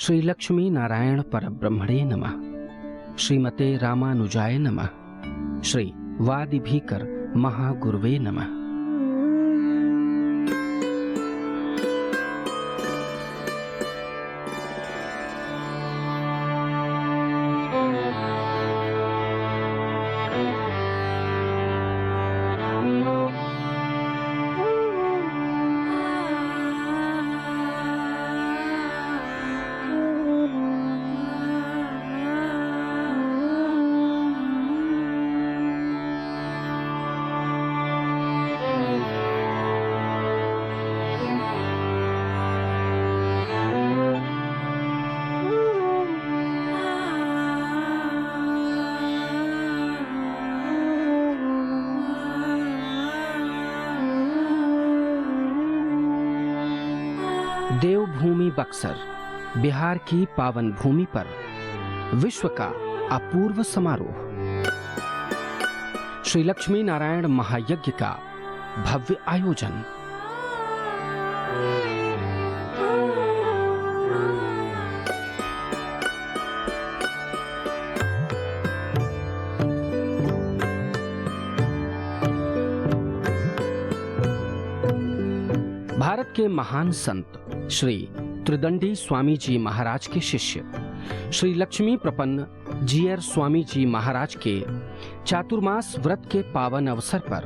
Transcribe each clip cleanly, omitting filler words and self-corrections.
श्री लक्ष्मी नारायण परब्रह्मणे नमः। श्रीमते रामानुजाय नमः। श्री वादि भीकर महागुरुवे नमः। देवभूमि बक्सर बिहार की पावन भूमि पर विश्व का अपूर्व समारोह श्री लक्ष्मी नारायण महायज्ञ का भव्य आयोजन। भारत के महान संत श्री त्रिदंडी स्वामी जी महाराज के शिष्य श्री लक्ष्मी प्रपन्न जीयर स्वामी जी महाराज के चातुर्मास व्रत के पावन अवसर पर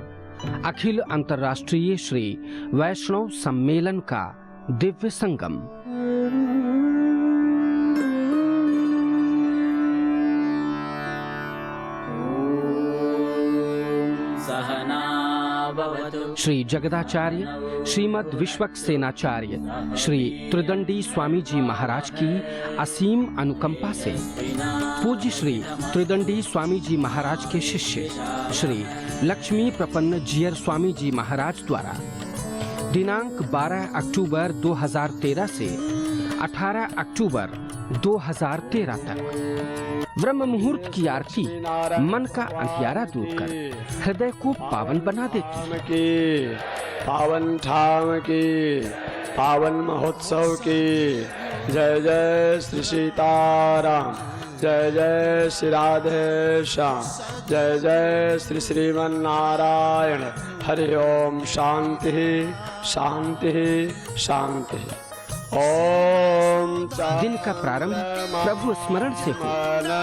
अखिल अंतर्राष्ट्रीय श्री वैष्णव सम्मेलन का दिव्य संगम। श्री जगदाचार्य श्रीमद विश्वक्सेनाचार्य श्री त्रिदंडी स्वामी जी महाराज की असीम अनुकंपा से पूज्य श्री त्रिदंडी स्वामी जी महाराज के शिष्य श्री लक्ष्मी प्रपन्न जीयर स्वामी जी महाराज द्वारा दिनांक 12 अक्टूबर 2013 से 18 अक्टूबर 2013 तक ब्रह्म मुहूर्त की आरती मन का अंधियारा दूर कर हृदय को पावन बना देती है। पावन ठाम की पावन महोत्सव की जय जय श्री सीताराम, जय जय श्री राधे श्याम, जय जय श्री श्रीमन नारायण। हरि ओम। शांति शांति शांति। ओम। दिन का प्रारंभ प्रभु स्मरण से हो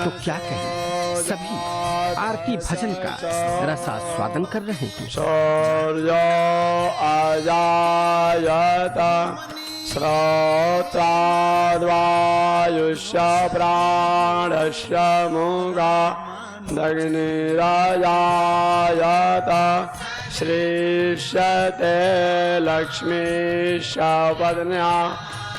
तो क्या कहें, सभी आरती भजन का रसास्वादन कर रहे हैं। सूर्यो अजायत श्रोत्राद्वायुष्य प्राणस्य मुगा दग्निराजायत श्रीष्यते लक्ष्मीश पत्न्या।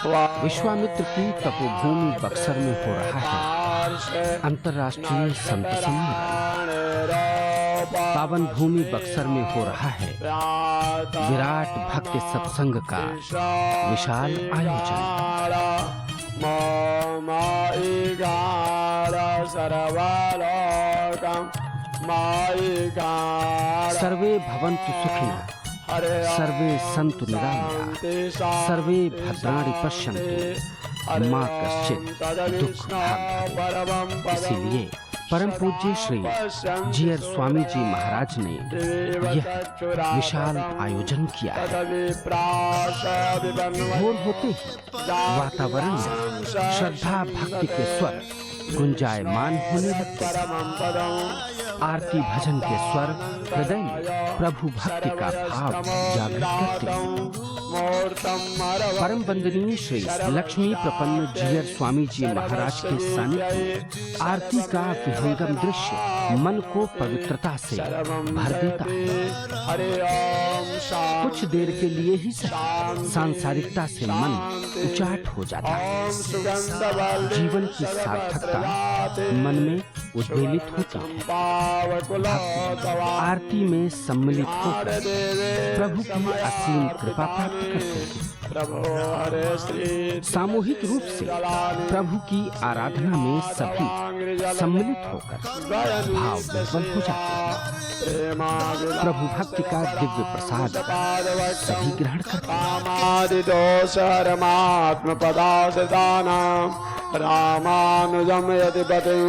विश्वामित्र की तपोभूमि बक्सर में हो रहा है अंतर्राष्ट्रीय संत सम्मेलन। पावन भूमि बक्सर में हो रहा है विराट भक्ति सत्संग का विशाल आयोजन। सर्वे भवन्तु सुखिनः, सर्वे सन्तु निरामया, सर्वे भद्राणि पश्यन्तु मा कश्चित् दुःख भाग् भवेत्। इसीलिए परम पूज्य श्री जीयर स्वामी जी महाराज ने यह विशाल आयोजन किया है। भोर होते ही वातावरण में श्रद्धा भक्ति के स्वर गुंजायमान होने लगते। आरती भजन के स्वर हृदय में प्रभु भक्ति का भाव जागृत करते हैं। परम वंदनीय श्री लक्ष्मी प्रपन्न जीयर स्वामी जी महाराज के सानिध्य आरती का विहंगम दृश्य मन को पवित्रता से भर देता है। कुछ देर के लिए ही सांसारिकता से मन उचाट हो जाता है। जीवन की सार्थकता मन में उद्वेलित होती है। भक्त आरती में सम्मिलित होकर प्रभु की असीम कृपा प्राप्त करते हैं। प्रभो हरे श्री सामूहिक रूप से प्रभु की आराधना में सभी सम्मिलित होकर भाव विह्वल हो जाते हैं। प्रभु भक्ति का दिव्य प्रसाद सभी ग्रहण करते हैं। रामानुजम यतिपति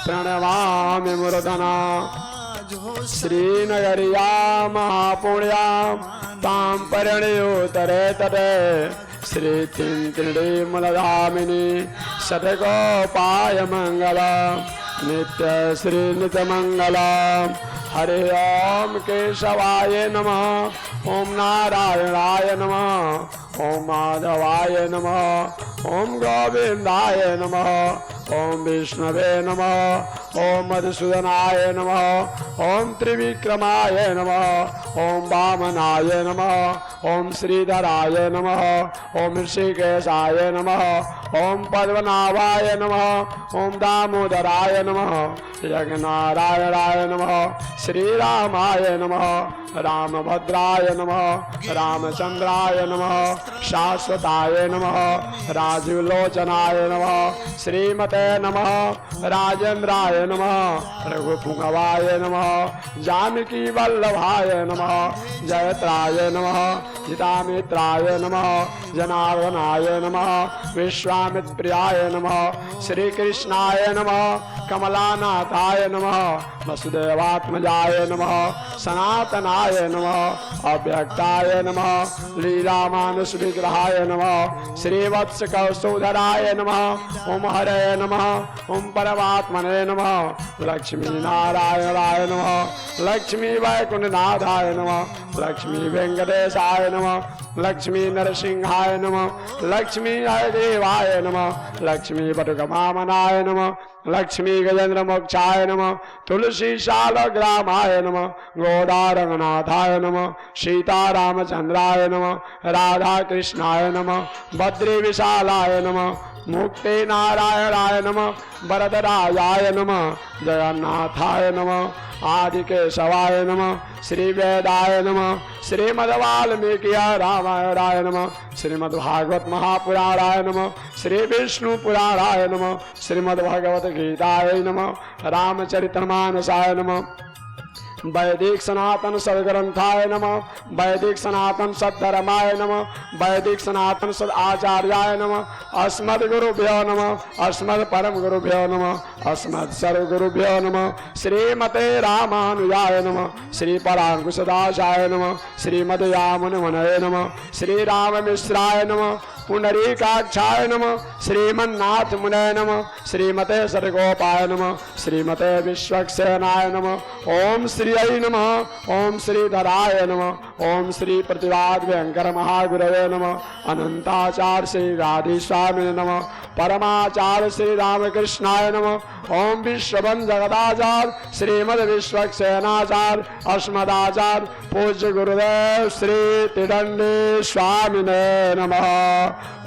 प्रणवामि मूर्धना श्रीनगरिया महापुण्यां तां परिणयोतरे तटे श्री तिन्त्रिणी मूलधामिनी शतकोपाय मंगलम नित्य श्री नित्य मंगलम। हरि ओम केशवाय नमः, ओम नारायणाय नमः, ओम माधवाय नमः, ओम गोविंदाय नमः, ओम विष्णवे नमः, ओम मधुसूदनाय नमः, ओम त्रिविक्रमाय नमः, ओम वामनाय नमः, ओम श्रीधराय नमः, ओम ऋषिकेशाय नमः, ओम पद्मनाभाय नमः, ओम दामोदराय नमः, यज्ञनारायणाय नमः, श्रीरामाय नमः, रामभद्राय नमः, रामचंद्राय नमः, शाश्वताय नमः, राजीवलोचनाय नमः, श्रीमते नमः, राजेंद्राय नमः, रघुपुंगवाय नमः, जानकी वल्लभाय नमः, जयत्राय नमः, जितामित्राय नमः, जनार्दनाय नमः, विश्वामित्रप्रियाय नमः, श्रीकृष्णाय नमः, कमलानाथाय नमः, वसुदेवात्मजाय नमः, सनातनाय नमः, अव्यक्ताय नमः, लीलामानुष विग्रहाय नमः, श्रीवत्स कौस्तुधराय नमः, ओम हरे नमः, ओम परमात्मने नमः, लक्ष्मी नारायणाय नमः, लक्ष्मी वैकुंठनाथाय नमः, लक्ष्मी वेंकटेशाय नमः, लक्ष्मी नरसिंहाय नमः, लक्ष्मी हयदेवाय नमः, लक्ष्मी बटुकमामनाय नमः, लक्ष्मी गजेंद्र मोक्षाय नमः, तुलसी शालग्रामाय नमः, गौड़ारंगनाथाय नमः, सीतारामचंद्राय नमः, राधा कृष्णाय नमः, बद्री विशालाय नमः, मुक्ति नारायणाय नमः, वरदराजाय नमः, जगन्नाथाय नमः, आदिकेशवाय नमः, श्री वेदाय नमः, श्रीमद्वाल्मीकि रामायणाय नमः, श्रीमद्भागवत महापुराणाय नमः, श्री विष्णु पुराणाय नमः, श्रीमद्भगवत गीताय नमः, रामचरितमानसाय नमः, वैदिक सनातन सदग्रंथाय नमः, वैदिक सनातन सद्धर्माय नमः, वैदिक सनातन सद आचार्याय नमः, अस्मद् गुरुभ्यो नमः, अस्मद् परम गुरुभ्यो नमः, अस्मद् सर्व गुरुभ्यो नमः, श्रीमते रामानुजाय नमः, श्री परांकुशदासाय नमः, श्रीमद यामुनमनये नमः, श्री राम मिश्राय नमः, पुंडरीकाक्षाय नमः, श्रीमन्नाथ मुने नमः, श्रीमते सतगोपाय नमः, श्रीमते विश्वक्सेनाय नमः, ओम श्री नमः, ओम श्रीधराय नमः, ओम श्री प्रतिवाद भयंकर महागुरवे नमः, अनंताचार्य श्री राधेस्वामी नमः, परमाचार्य श्री रामकृष्णाय नमः, ओम विश्वबंध जगदाचार्य श्रीमद विश्वक्सेनाचार्य अस्मदाचार्य पूज्य गुरुदेव श्री तिदंडी स्वामिने नमः।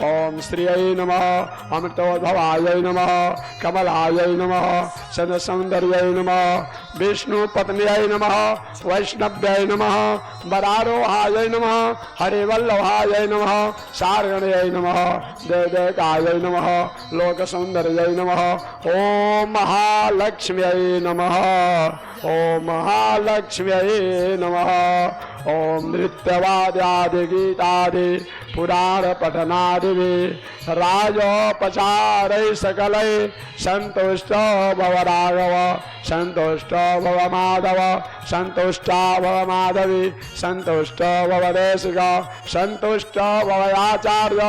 ओम श्री नमः, अमृतोद्भवाय नमः, कमलाय नमः, सौंदर्य नमः, विष्णु पत्न्यै नमः, वैष्णव्यै नमः, वरारोहाय नमः, हरिवल्लभाय नमः, सारगणयै नमः, देवदेकाय नमः, लोक सौंदर्यै नमः, ओम महालक्ष्म्यै नमः, ओम महालक्ष्म्यै नमः, ओम नृत्यवाद्यादि गीतादि पुराण पठनादि राजोपचारै सकलै संतुष्टो भव राघव, संतुष्टो भव माधव, संतुष्टो भव माधवी, संतुष्टो भव देशिक, संतुष्टो भव आचार्य।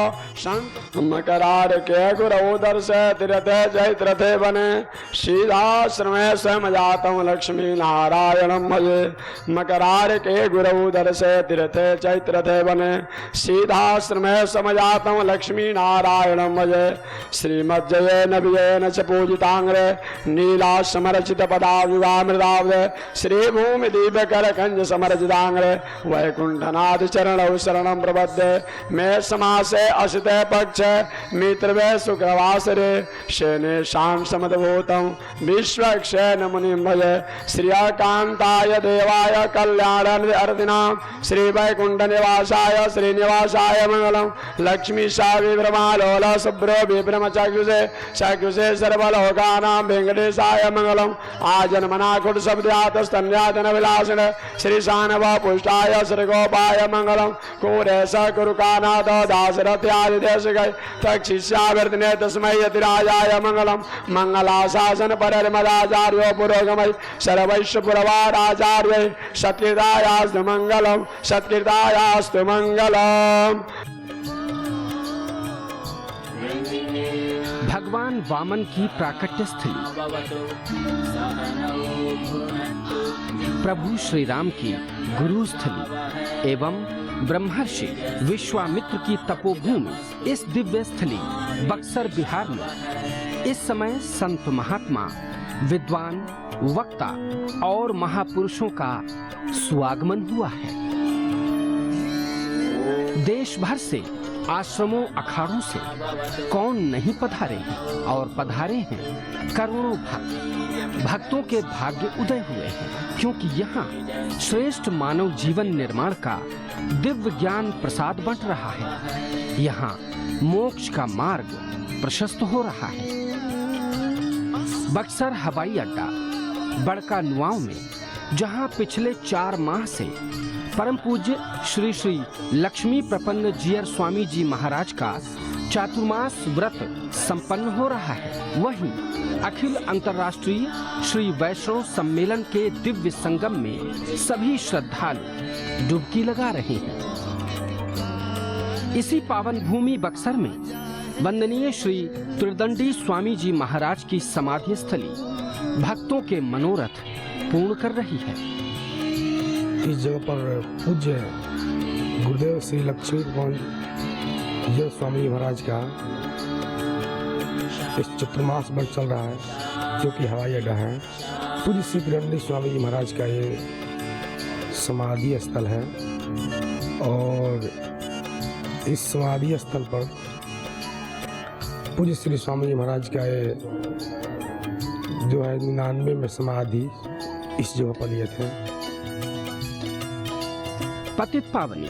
मकरार के गुरउदर से तीर्थे जयत्रथे बने, सीधाश्रमे स्वयं जातम लक्ष्मी नारायणम भजे। मकरार के गुरउदर से तीर्थे चैत्रथे बने, सीधाश्रमे समजातम लक्ष्मी नारायणम भजे। श्रीमज्जयेन विजयेन च पूजितांग्रे नीला समरचित पदा विवाह मृदाब्द श्री भूमि दिव्य कर कंज समरजिदांग्र वैकुंठनाथ चरण शरणम प्रबद्ध में समासे असित पक्ष मित्र शुक्रवास रे शेने शाम समदभूतम विश्वक्षेन मुनि भज श्रियकांताय देवाय कल्याण अर्दिनाम श्री वैकुंठ निवासाय श्रीनिवासाय मंगलम लक्ष्मी सा विभ्रमालोल शुभ्रो विभ्रम चक्षुषे सर्वलोकानां वेंकटेशाय मंगलम आजन्मनाकुट शब्दात स्तन्यातन विलासन श्री शानव पुष्टाय श्री गोपाय मंगलम कुरेश कुरुकानाथ दासरथ्यादि देश गए तक्षिष्यावर्तने तस्मै यतिराजाय मंगलम मंगलाशासन परमदाचार्यो पुरोगमय सर्वैश्व पुरवाराचार्य सत्कृतायास्तु मंगलम सत्कृतायास्तु मंगलम। भगवान वामन की प्राकट्य स्थली, प्रभु श्री राम की गुरु स्थली एवं ब्रह्मर्षि विश्वामित्र की तपोभूमि इस दिव्य स्थली बक्सर बिहार में इस समय संत महात्मा विद्वान वक्ता और महापुरुषों का स्वागमन हुआ है। देश भर से आश्रमों अखाड़ों से कौन नहीं पधारे हैं और पधारे हैं करोड़ों भक्तों के भाग्य उदय हुए हैं, क्योंकि यहाँ श्रेष्ठ मानव जीवन निर्माण का दिव्य ज्ञान प्रसाद बंट रहा है। यहाँ मोक्ष का मार्ग प्रशस्त हो रहा है। बक्सर हवाई अड्डा बड़का नुआव में, जहाँ पिछले 4 माह से परम पूज्य श्री श्री लक्ष्मी प्रपन्न जीयर स्वामी जी महाराज का चातुर्मास व्रत संपन्न हो रहा है, वहीं अखिल अंतर्राष्ट्रीय श्री वैष्णव सम्मेलन के दिव्य संगम में सभी श्रद्धालु डुबकी लगा रहे हैं। इसी पावन भूमि बक्सर में वंदनीय श्री त्रिदंडी स्वामी जी महाराज की समाधि स्थली भक्तों के मनोरथ पूर्ण कर रही है। इस जगह पर पूज्य गुरुदेव श्री लक्ष्मी प्रपन्न स्वामी महाराज का इस चतुर्मास व्रत चल रहा है, जो कि हवाई अड्डा है। पूज्य श्री त्रिदंडी स्वामी जी महाराज का ये समाधि स्थल है और इस समाधि स्थल पर पूज्य श्री स्वामी जी महाराज का ये जो है 99 में समाधि इस जगह पर लिए थे। पतित पावनी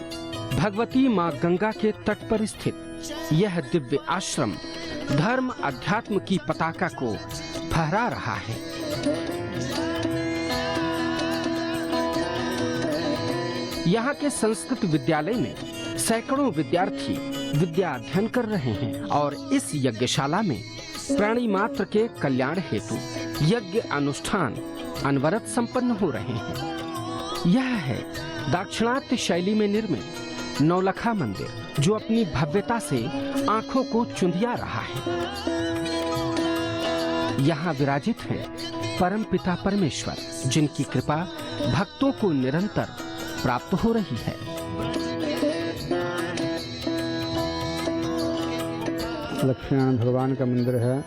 भगवती मां गंगा के तट पर स्थित यह दिव्य आश्रम धर्म अध्यात्म की पताका को फहरा रहा है। यहाँ के संस्कृत विद्यालय में सैकड़ों विद्यार्थी विद्या अध्ययन कर रहे हैं और इस यज्ञशाला में प्राणी मात्र के कल्याण हेतु यज्ञ अनुष्ठान अनवरत संपन्न हो रहे हैं। यह है दाक्षिणात्य शैली में निर्मित नौलखा मंदिर, जो अपनी भव्यता से आंखों को चुंधिया रहा है। यहाँ विराजित है परम पिता परमेश्वर, जिनकी कृपा भक्तों को निरंतर प्राप्त हो रही है। लक्ष्मीनारायण भगवान का मंदिर है।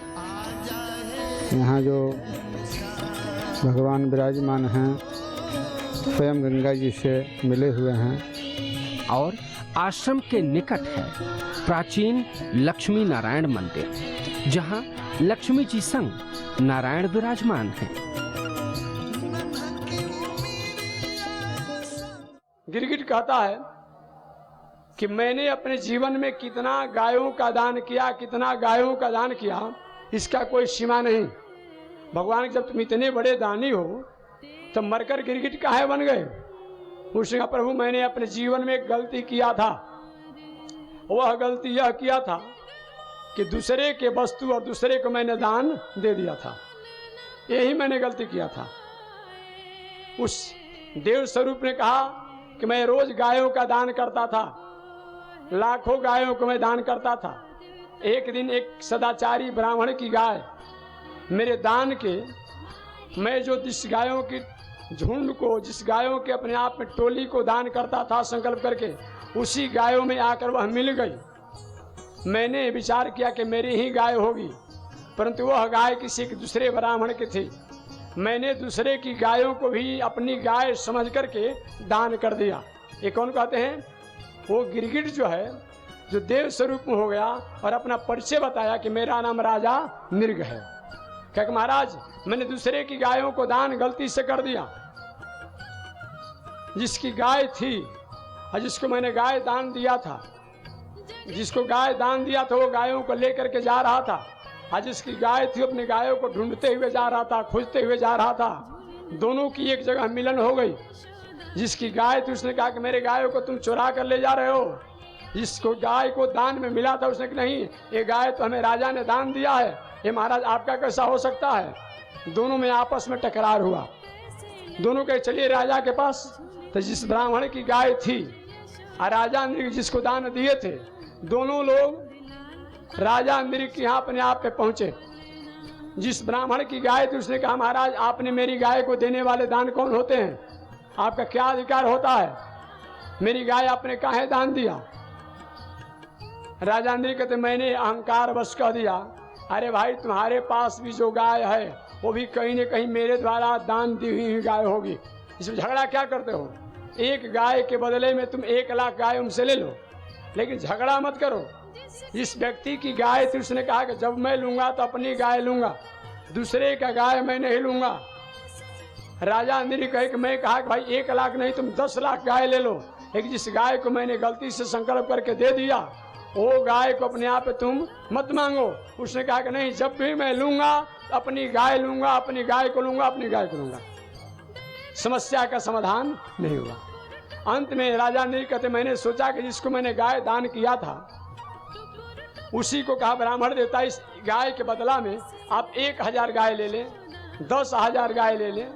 यहाँ जो भगवान विराजमान हैं स्वयं गंगा जी से मिले हुए हैं। और आश्रम के निकट है प्राचीन लक्ष्मी नारायण मंदिर, जहाँ लक्ष्मी जी संग नारायण विराजमान हैं। गिरगिट कहता है कि मैंने अपने जीवन में कितना गायों का दान किया, कितना गायों का दान किया, इसका कोई सीमा नहीं। भगवान जब तुम इतने बड़े दानी हो तो मरकर गिरगिट काहे बन गए? उसने कहा प्रभु मैंने अपने जीवन में एक गलती किया था। वह गलती यह किया था कि दूसरे के वस्तु और दूसरे को मैंने दान दे दिया था। यही मैंने गलती किया था। उस देव स्वरूप ने कहा कि मैं रोज गायों का दान करता था, लाखों गायों को मैं दान करता था। एक दिन एक सदाचारी ब्राह्मण की गाय मेरे दान के, मैं जो जिस गायों की झुंड को, जिस गायों के अपने आप में टोली को दान करता था संकल्प करके, उसी गायों में आकर वह मिल गई। मैंने विचार किया कि मेरी ही गाय होगी, परंतु वह गाय किसी एक दूसरे ब्राह्मण की थी। मैंने दूसरे की गायों को भी अपनी गाय समझ करके दान कर दिया। ये कौन कहते हैं? वो गिरगिट जो है, जो देव स्वरूप में हो गया और अपना परिचय बताया कि मेरा नाम राजा मृग है। क्या महाराज मैंने दूसरे की गायों को दान गलती से कर दिया। जिसकी गाय थी और जिसको मैंने गाय दान दिया था, जिसको गाय दान दिया था वो गायों को लेकर के जा रहा था, और जिसकी गाय थी अपनी गायों को ढूंढते हुए जा रहा था, खोजते हुए जा रहा था। दोनों की एक जगह मिलन हो गई। जिसकी गाय थी उसने कहा कि मेरे गायों को तुम चुरा कर ले जा रहे हो। जिसको गाय को दान में मिला था उसने कहा नहीं, ये गाय तो हमें राजा ने दान दिया है, ये महाराज आपका कैसा हो सकता है। दोनों में आपस में टकरार हुआ। दोनों कहे चलिए राजा के पास। तो जिस ब्राह्मण की गाय थी और राजा मृग जिसको दान दिए थे, दोनों लोग राजा मृग के यहाँ अपने आप पे पहुंचे। जिस ब्राह्मण की गाय थी उसने कहा महाराज आपने मेरी गाय को देने वाले दान कौन होते हैं, आपका क्या अधिकार होता है, मेरी गाय आपने काहे दान दिया। राजा मृग कहते मैंने अहंकार बस कह दिया, अरे भाई तुम्हारे पास भी जो गाय है वो भी कहीं न कहीं मेरे द्वारा दान दी हुई गाय होगी, इसमें झगड़ा क्या करते हो। एक गाय के बदले में तुम 1 लाख गाय उनसे ले लो, लेकिन झगड़ा मत करो। इस व्यक्ति की गाय थी, उसने कहा कि जब मैं लूंगा तो अपनी गाय लूंगा, दूसरे का गाय मैं नहीं लूंगा। राजा मृग कहे कि मैं कहा कि भाई 1 लाख नहीं तुम 10 लाख गाय ले लो, लेकिन जिस गाय को मैंने गलती से संकल्प करके दे दिया वो गाय को अपने आप पे तुम मत मांगो। उसने कहा कि नहीं, जब भी मैं लूंगा अपनी गाय लूंगा, अपनी गाय को लूंगा, अपनी गाय को लूंगा। समस्या का समाधान नहीं हुआ। अंत में राजा मृग कहते मैंने सोचा कि जिसको मैंने गाय दान किया था उसी को कहा ब्राह्मण देवता इस गाय के बदला में आप 1000 गाय ले लें, 10,000 गाय ले लें,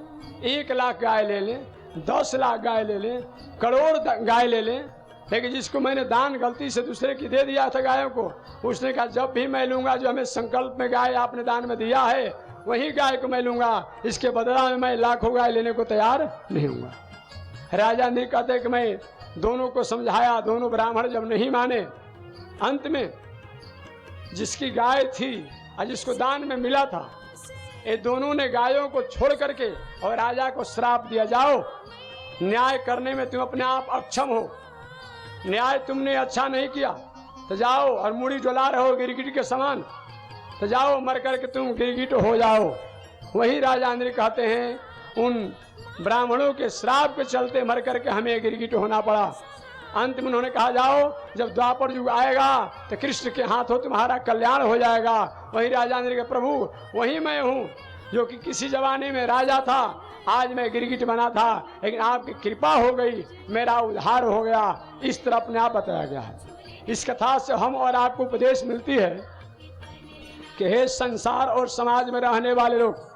1 लाख गाय ले लें, 10 लाख गाय ले लें, करोड़ गाय ले लें, लेकिन जिसको मैंने दान गलती से दूसरे की दे दिया था गायों को, उसने कहा जब भी मैं लूंगा जो हमें संकल्प में गाय आपने दान में दिया है वही गाय को मैं लूंगा, इसके बदला में मैं लाखों गाय लेने को तैयार नहीं हूँगा। राजा मृग कहते कि मैं दोनों को समझाया, दोनों ब्राह्मण जब नहीं माने, अंत में जिसकी गाय थी और जिसको दान में मिला था, ये दोनों ने गायों को छोड़ करके और राजा को श्राप दिया, जाओ न्याय करने में तुम अपने आप अक्षम हो, न्याय तुमने अच्छा नहीं किया तो जाओ, और मुड़ी डोला रहे हो गिरगिट के समान, तो जाओ मर करके तुम गिरगिट हो जाओ। वही राजा मृग कहते हैं उन ब्राह्मणों के श्राप के चलते मर करके हमें गिरगिट होना पड़ा। अंत में उन्होंने कहा जाओ जब द्वापर युग आएगा तो कृष्ण के हाथों तुम्हारा कल्याण हो जाएगा। वही राजा मृग प्रभु वही मैं हूँ जो कि किसी जमाने में राजा था, आज मैं गिरगिट बना था, लेकिन आपकी कृपा हो गई, मेरा उद्धार हो गया। इस तरह अपने आप बताया गया है। इस कथा से हम और आपको उपदेश मिलती है कि हे संसार और समाज में रहने वाले लोग,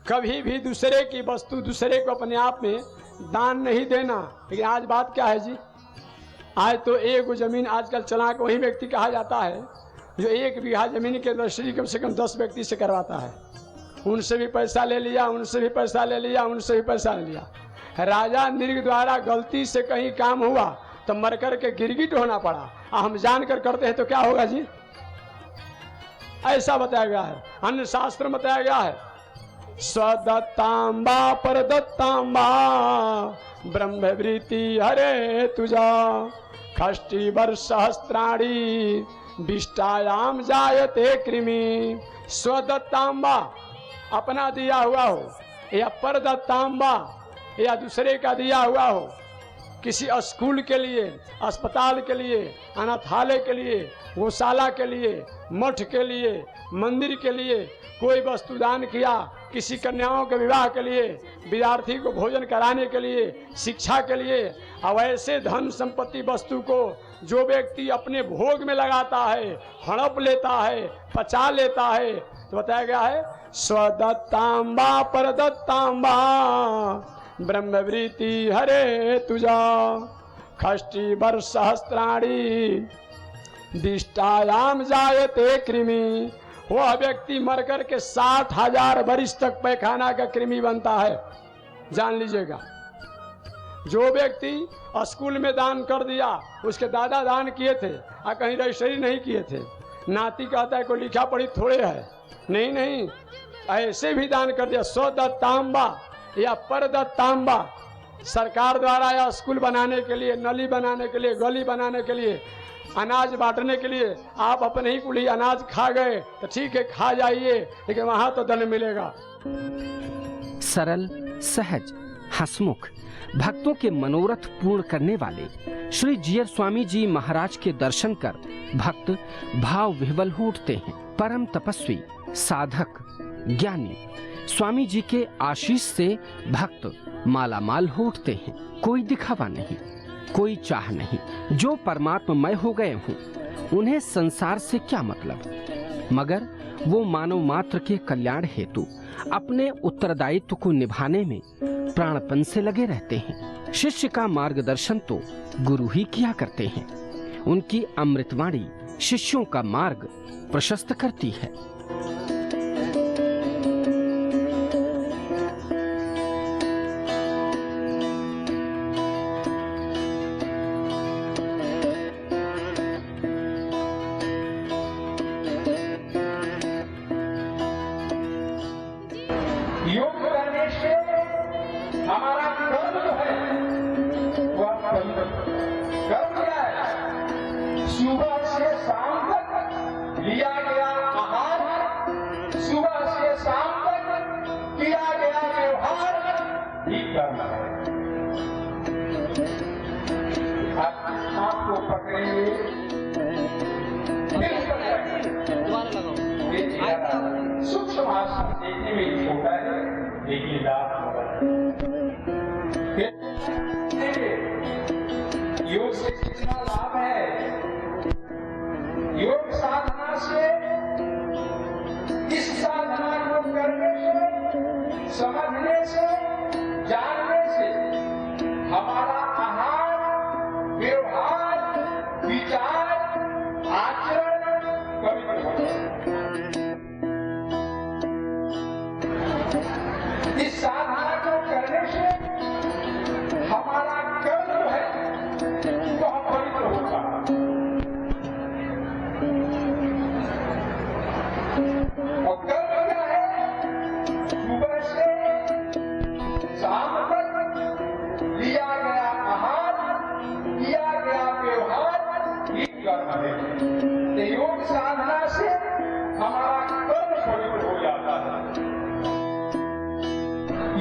कभी भी दूसरे की वस्तु दूसरे को अपने आप में दान नहीं देना। लेकिन आज बात क्या है जी, आज तो एक जमीन आजकल चला के वही व्यक्ति कहा जाता है जो 1 बीघा जमीन के रजिस्ट्री कम से कम 10 व्यक्ति से करवाता है। उनसे भी पैसा ले लिया, उनसे भी पैसा ले लिया, उनसे भी पैसा ले लिया। राजा मृग द्वारा गलती से कहीं काम हुआ तो मर कर के गिरगिट होना पड़ा, हम जान कर करते हैं तो क्या होगा जी, ऐसा बताया गया है। अन्य शास्त्र में बताया गया है स्वदत्तांबा परदत्तांबा ब्रह्मवृत्ति हरे तुझा खष्टि वर्षहस्त्राणी विष्टायाम जायते कृमि। स्वदत्तांबा अपना दिया हुआ हो या परदत्तांबा या दूसरे का दिया हुआ हो, किसी स्कूल के लिए, अस्पताल के लिए, अनाथालय के लिए, गौशाला के लिए, मठ के लिए, मंदिर के लिए कोई वस्तु दान किया, किसी कन्याओं के विवाह के लिए, विद्यार्थी को भोजन कराने के लिए, शिक्षा के लिए, अब ऐसे धन संपत्ति वस्तु को जो व्यक्ति अपने भोग में लगाता है, हड़प लेता है, पचा लेता है, तो बताया गया है स्वदत्तांबा परदत्तांबा ब्रह्मवृत्ति हरे तुझा खष्टि वर्षहस्त्राणी दिष्टायाम जायते कृमि। वह व्यक्ति मर कर के 60,000 वर्ष तक पैखाना का कृमि बनता है, जान लीजिएगा। जो व्यक्ति स्कूल में दान कर दिया, उसके दादा दान किए थे और कहीं रजिस्ट्री नहीं किए थे, नाती कहता है कोई लिखा पढ़ी थोड़े है, नहीं, ऐसे भी दान कर दिया, 100 दत्तांबा या पर दत्तांबा, सरकार द्वारा या स्कूल बनाने के लिए, नली बनाने के लिए, गली बनाने के लिए, अनाज बांटने के लिए, आप अपने ही कुली अनाज खा गए तो ठीक है, खा जाइए, लेकिन वहां तो दंड मिलेगा। सरल, सहज, हंसमुख, भक्तों के मनोरथ पूर्ण करने वाले श्री जीयर स्वामी जी महाराज के दर्शन कर भक्त भाव विह्वल हो उठते हैं। परम तपस्वी, साधक, ज्ञानी स्वामी जी के आशीष से भक्त मालामाल हो उठते हैं। कोई दिखावा नहीं, कोई चाह नहीं, जो परमात्ममय हो गए हों उन्हें संसार से क्या मतलब, मगर वो मानव मात्र के कल्याण हेतु अपने उत्तरदायित्व को निभाने में प्राणपन से लगे रहते हैं। शिष्य का मार्गदर्शन तो गुरु ही किया करते हैं। उनकी अमृतवाणी शिष्यों का मार्ग प्रशस्त करती है। योग करने से हमारा कर्म जो है वो पवित्र। कर्म क्या है? सुबह से शाम तक लिया गया आहार, सुबह से शाम तक किया गया व्यवहार ही कर्म है। आपको पकड़ेंगे, सूक्ष्म आसन देखने में छोटा है, लेकिन लाभ योग से कितना लाभ है? योग साधना से, इस साधना को करने से, समझने से, जानने से हमारा आहार, व्यवहार, विचार, आचरण पवित्र हो जाए। इस साधना को करने से हमारा कर्म जो है वह पवित्र होगा। और कर्म क्या है? सुबह से शाम तक लिया गया आहार, किया गया व्यवहार, ये कर्म है। तो योग साधना से हमारा कर्म पवित्र हो जाता है।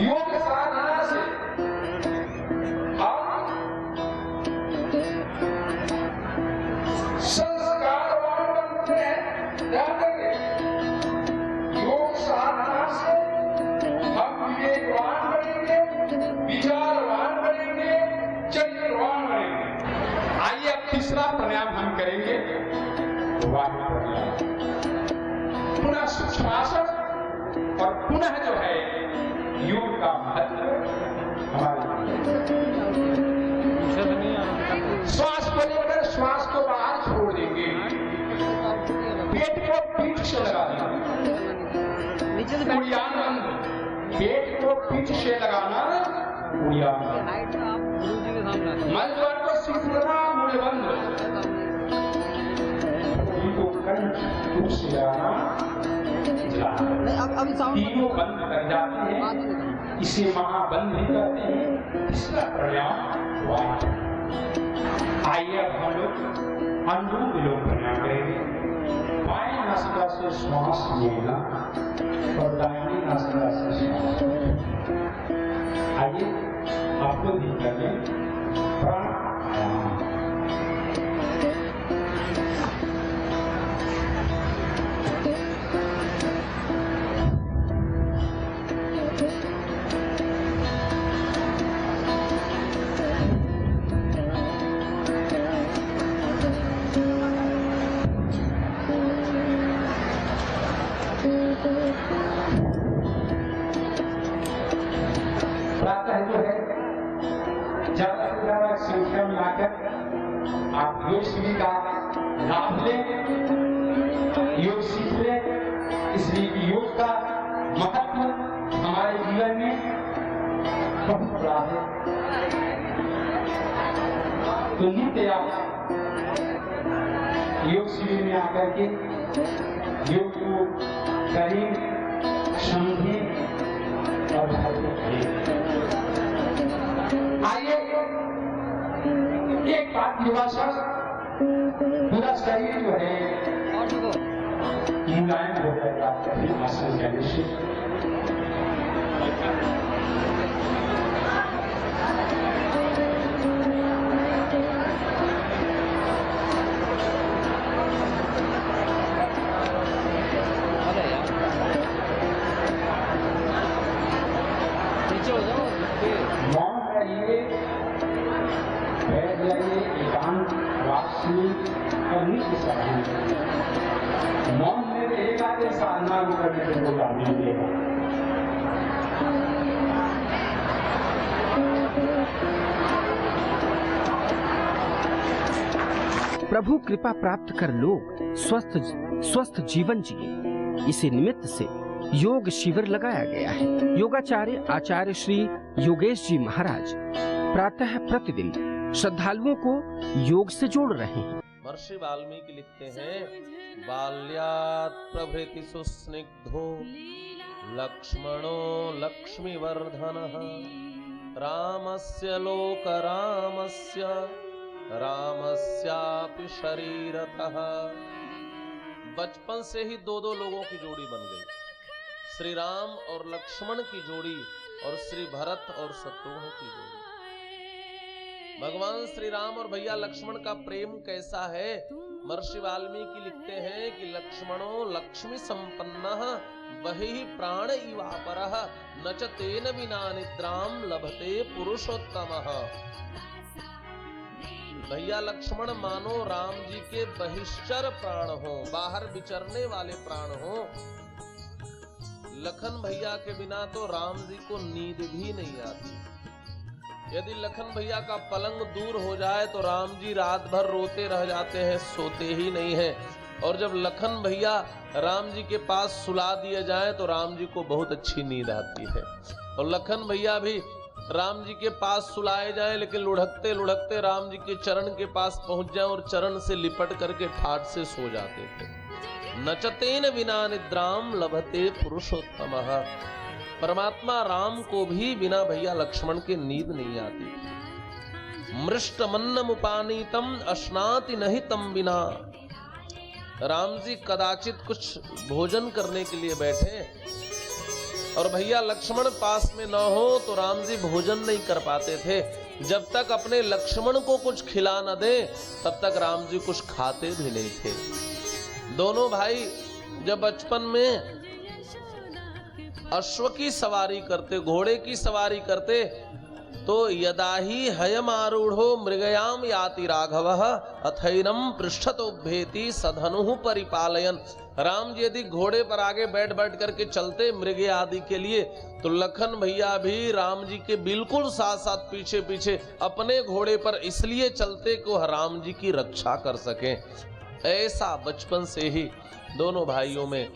योग साधना से हम संस्कारवान बनते हैं। ध्यान देंगे, योग साधना से हम विवेकवान बनेंगे, विचारवान बनेंगे, चरित्रवान बनेंगे। आइए अब तीसरा प्राणायाम हम करेंगे, वायु प्राणायाम। पुनः सूक्ष्मासन और पुनः जो है योग का महत्व हमारे श्वास को लेकर श्वास को बाहर छोड़ देंगे, पेट को पीठ से लगा देंगे, उड़ियान बंद, पेट को पीठ से लगाना, उड़ियान बंद, मलद्वार को सिकुड़ना, मूल बंद, उनको कंठ से लगाना, तीनों बंद कर जाते हैं, इसे महाबंद भी कहते हैं। इसका प्राणायाम वायु। आइए अब हम लोग अनुलोम विलोम प्राणायाम करेंगे। बाएं नासिका से श्वास लेना और दाहिनी नासिका से श्वास। आइए आप लोग भी करें प्राणायाम। प्रातः जो है ज्यादा से ज्यादा संख्या में आकर आप योग शिविर का लाभ लें, योग सीख लें। इसलिए कि योग का महत्व हमारे जीवन में बहुत बड़ा है। तो नित्य आप योग शिविर में आकर के योग को करें, समझे और समझे। आइए एक बात युवा सब पूरा शरीर जो है मुलायम हो जाएगा कभी आसन करने से। मौन रहिए, बैठ जाइए, एकांत वास में करने की सलाह। मौन में रहेगा तो साधना करने के को जाने देगा। प्रभु कृपा प्राप्त कर लोग स्वस्थ जीवन जिए, इसी निमित्त से योग शिविर लगाया गया है। योगाचार्य आचार्य श्री योगेश जी महाराज प्रातः प्रतिदिन श्रद्धालुओं को योग से जोड़ रहे हैं। महर्षि वाल्मीकि लिखते हैं, बाल्यात् प्रभृति सुस्निग्धो लक्ष्मणो लक्ष्मीवर्धनः रामस्य लोक रामस्यापि शरीरतः। बचपन से ही दो लोगों की जोड़ी बन गई, श्री राम और लक्ष्मण की जोड़ी और श्री भरत और शत्रुघ्न की जोड़ी। भगवान श्री राम और भैया लक्ष्मण का प्रेम कैसा है? महर्षि वाल्मीकि लिखते हैं कि लक्ष्मणो लक्ष्मी संपन्नः बहिः प्राण इवापरः न च तेन विना निद्राम लभते पुरुषोत्तमः। भैया लक्ष्मण मानो राम जी के बहिश्चर प्राण हो, बाहर विचरने वाले प्राण हो। लखन भैया के बिना तो राम जी को नींद भी नहीं आती। यदि लखन भैया का पलंग दूर हो जाए तो राम जी रात भर रोते रह जाते हैं, सोते ही नहीं हैं। और जब लखन भैया राम जी के पास सुला दिए जाए तो राम जी को बहुत अच्छी नींद आती है। और लखन भैया भी राम जी के पास सुलाए जाए, लेकिन लुढ़कते लुढ़कते राम जी के चरण के पास पहुंच जाए और चरण से लिपट करके ठाठ से सो जाते थे। नचतेन विना निद्राम लभते पुरुषोत्तमः। परमात्मा राम को भी बिना भैया लक्ष्मण के नींद नहीं आती। मृष्टमन्नमुपानीतम अश्नाति नहीं तम बिना। राम जी कदाचित कुछ भोजन करने के लिए बैठे और भैया लक्ष्मण पास में न हो तो राम जी भोजन नहीं कर पाते थे। जब तक अपने लक्ष्मण को कुछ खिला न दे तब तक राम जी कुछ खाते भी नहीं थे। दोनों भाई जब बचपन में अश्व की सवारी करते, घोड़े की सवारी करते, तो यदा ही हयमारूढ़ो मृगयाम याति राघवः अथैनम पृष्ठतोभेति सधनुः परिपालयन। राम जी यदि घोड़े पर आगे बैठ करके चलते मृग आदि के लिए, तो लखन भैया भी राम जी के बिल्कुल साथ साथ पीछे पीछे अपने घोड़े पर इसलिए चलते कि वह राम जी की रक्षा कर सकें। ऐसा बचपन से ही दोनों भाइयों में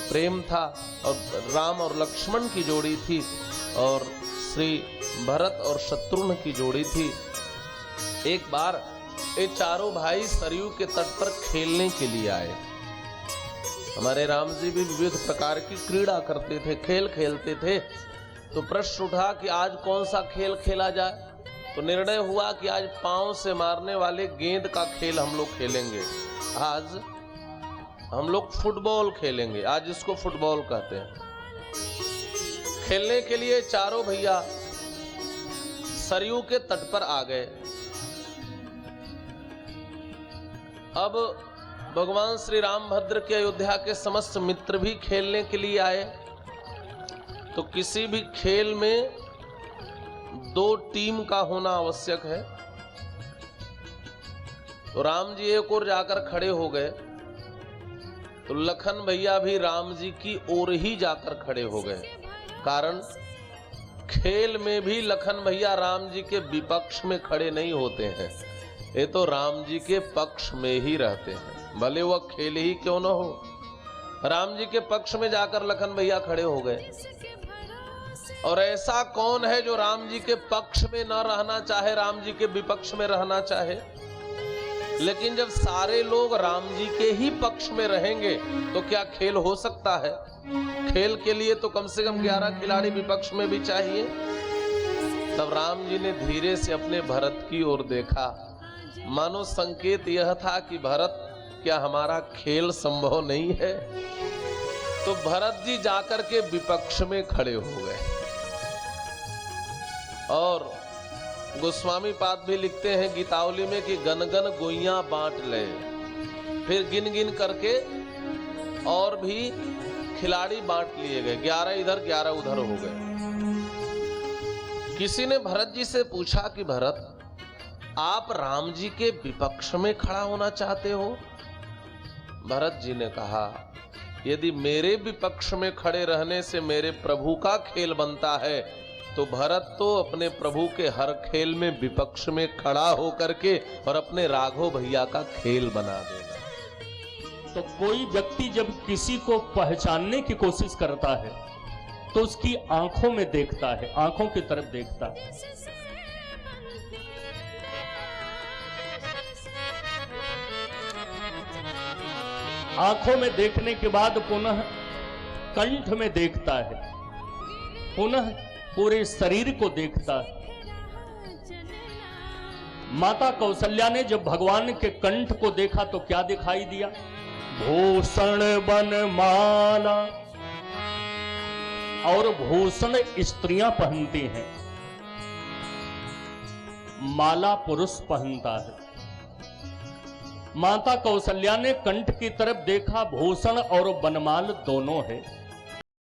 प्रेम था और राम और लक्ष्मण की जोड़ी थी और श्री भरत और शत्रुघ्न की जोड़ी थी। एक बार ये चारों भाई सरयू के तट पर खेलने के लिए आए। हमारे राम जी भी विविध प्रकार की क्रीड़ा करते थे, खेल खेलते थे। तो प्रश्न उठा कि आज कौन सा खेल खेला जाए। तो निर्णय हुआ कि आज पांव से मारने वाले गेंद का खेल हम लोग खेलेंगे। आज हम लोग फुटबॉल खेलेंगे, आज इसको फुटबॉल कहते हैं। खेलने के लिए चारों भैया सरयू के तट पर आ गए। अब भगवान श्री रामभद्र के अयोध्या के समस्त मित्र भी खेलने के लिए आए। तो किसी भी खेल में 2 टीम का होना आवश्यक है। तो राम जी एक ओर जाकर खड़े हो गए, तो लखन भैया भी राम जी की ओर ही जाकर खड़े हो गए। कारण खेल में भी लखन भैया राम जी के विपक्ष में खड़े नहीं होते हैं, ये तो राम जी के पक्ष में ही रहते हैं, भले वह खेल ही क्यों न हो। राम जी के पक्ष में जाकर लखन भैया खड़े हो गए। और ऐसा कौन है जो राम जी के पक्ष में न रहना चाहे, राम जी के विपक्ष में रहना चाहे? लेकिन जब सारे लोग राम जी के ही पक्ष में रहेंगे तो क्या खेल हो सकता है? खेल के लिए तो कम से कम 11 खिलाड़ी विपक्ष में भी चाहिए। तब राम जी ने धीरे से अपने भरत की ओर देखा, मानो संकेत यह था कि भरत, क्या हमारा खेल संभव नहीं है? तो भरत जी जाकर के विपक्ष में खड़े हो गए। और गोस्वामी पाद भी लिखते हैं गीतावली में कि गन गन गोइयां बांट ले। फिर गिन गिन करके और भी खिलाड़ी बांट लिए गए, 11 इधर 11 उधर हो गए। किसी ने भरत जी से पूछा कि भरत, आप राम जी के विपक्ष में खड़ा होना चाहते हो? भरत जी ने कहा, यदि मेरे विपक्ष में खड़े रहने से मेरे प्रभु का खेल बनता है तो भरत तो अपने प्रभु के हर खेल में विपक्ष में खड़ा होकर के और अपने राघव भैया का खेल बना देगा। तो कोई व्यक्ति जब किसी को पहचानने की कोशिश करता है तो उसकी आंखों में देखता है, आंखों की तरफ देखता है। आंखों में देखने के बाद पुनः कंठ में देखता है, पुनः पूरे शरीर को देखता है। माता कौशल्या ने जब भगवान के कंठ को देखा तो क्या दिखाई दिया? भूषण बनमाला। और भूषण स्त्रियां पहनती हैं, माला पुरुष पहनता है। माता कौशल्या ने कंठ की तरफ देखा, भूषण और बनमाल दोनों है।